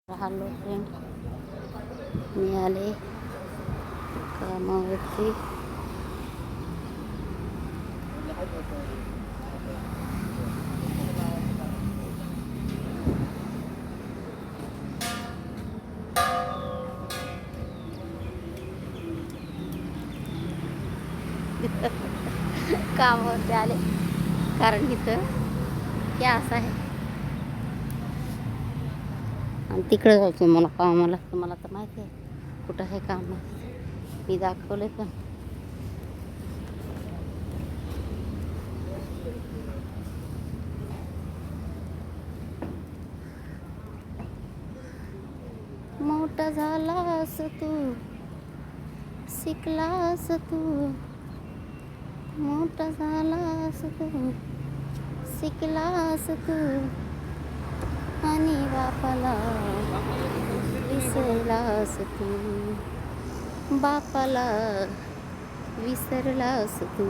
Hello friend, मी आले कामावरती. कामावरती आले कारण इथं हे असं आहे आणि तिकडे जायचं मला कामाला. तुम्हाला तर माहिती आहे कुठं आहे काम. मी दाखवले पण मोठा झालास तू, शिकलास तू, मोठा झालास तू, शिकलास तू, आणि बापाला विसरलास तू, बापाला विसरलास तू.